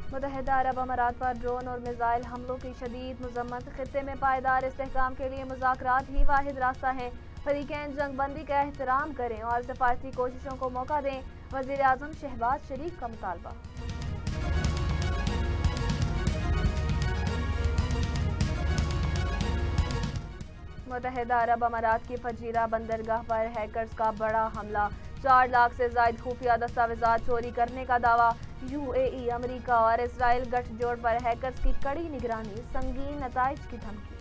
मुत्तहिदा अरब अमारात पर ड्रोन और मिसाइल हमलों की शदीद मजम्मत। खित्ते में पायदार इस्तेहकाम के लिए मुज़ाकरात ही वाहिद रास्ता है। फरीकैन जंगबंदी का एहतराम करें और सफारती कोशिशों को मौका दें। वज़ीर आज़म शहबाज शरीफ का मुतालबा। मुत्तहिदा अरब अमारात की फजीरा बंदरगाह पर हैकर्स का बड़ा हमला। 4 लाख से जायद खुफिया दस्तावेजात चोरी करने का दावा। यूएई, अमेरिका और इसराइल गठजोड़ पर हैकर्स की कड़ी निगरानी, संगीन नताइज की धमकी।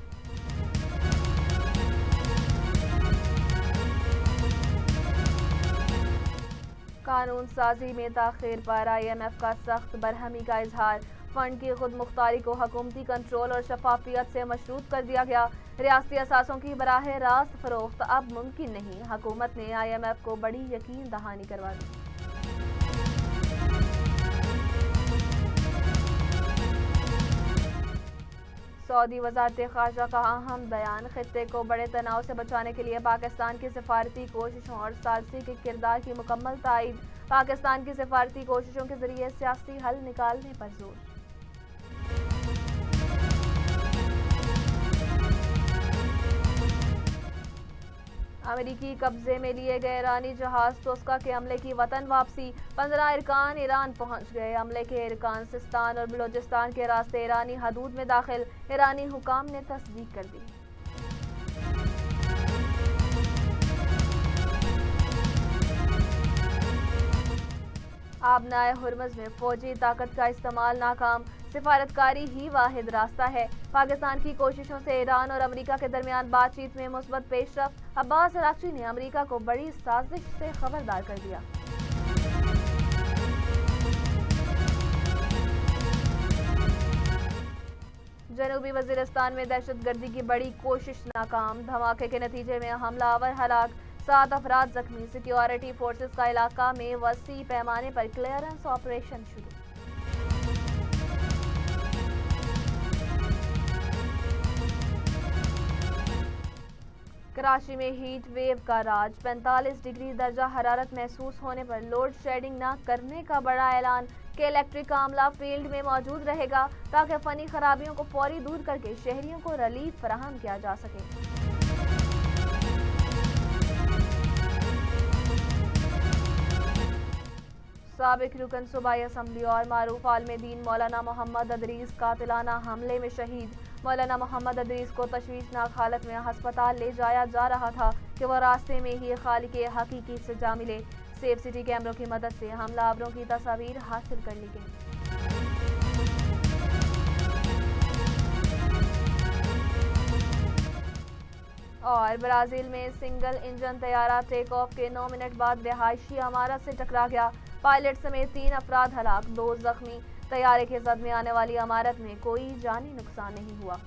कानून साजी में ताखीर पर IMF का सख्त बरहमी का इजहार। फंड की खुद मुख्तारी को हुकूमती कंट्रोल और शफाफियत से मशरूत कर दिया गया। रियासती असासों की बराह रास्त फरोख्त अब मुमकिन नहीं। हुकूमत ने IMF को बड़ी यकीन दहानी करवा दी। सऊदी वज़ारत ख़ारजा का अहम बयान। खित्ते को बड़े तनाव से बचाने के लिए पाकिस्तान की सिफारती कोशिशों और सालसी के किरदार की मुकम्मल तायीद। पाकिस्तान की सिफारती कोशिशों के जरिए सियासी हल निकालने पर जोर। अमेरिकी कब्जे में लिए गए ईरानी जहाज तोस्का के अमले की वतन वापसी। 15 अरकान ईरान पहुंच गए। अमले के अरकान सिस्तान और बलोचिस्तान के रास्ते ईरानी हदूद में दाखिल। ईरानी हुकाम ने तस्दीक कर दी। आबनाए हुर्मुज़ में फौजी ताकत का इस्तेमाल नाकाम। सिफारतकारी ही वाहिद रास्ता है। पाकिस्तान की कोशिशों से ईरान और अमेरिका के दरमियान बातचीत में मुस्बत पेशरफ्त। अब्बास अराग़ची ने अमेरिका को बड़ी साजिश से खबरदार कर दिया। जनूबी वज़ीरिस्तान में दहशतगर्दी की बड़ी कोशिश नाकाम। धमाके के नतीजे में हमलावर हलाक, 7 अफराद जख्मी। सिक्योरिटी फोर्सेस का इलाका में वसी पैमाने पर क्लियरेंस ऑपरेशन शुरू। कराची में हीट वेव का राज। 45 डिग्री दर्जा हरारत महसूस होने पर लोड शेडिंग न करने का बड़ा ऐलान। के इलेक्ट्रिक का अमला फील्ड में मौजूद रहेगा ताकि फनी खराबियों को फौरी दूर करके शहरियों को रिलीफ फराहम किया जा सके। साबिक रुकन सूबाई असम्बली और मारूफ आलिम दीन मौलाना मोहम्मद अदरीस कातिलाना हमले में शहीद। मौलाना मोहम्मद अदरीस को तशवीशनाक हालत में अस्पताल ले जाया जा रहा था कि वह रास्ते में ही खालिक हकीकी से जा मिले। सेफ सिटी कैमरों की मदद से हमलावरों की तस्वीर हासिल कर ली गई। और ब्राज़ील में सिंगल इंजन तैयारा टेक ऑफ के 9 मिनट बाद रिहायशी इमारत से टकरा गया। पायलट समेत 3 अफराद हलाक, 2 जख्मी। तैयारे के सदमे आने वाली इमारत में कोई जानी नुकसान नहीं हुआ।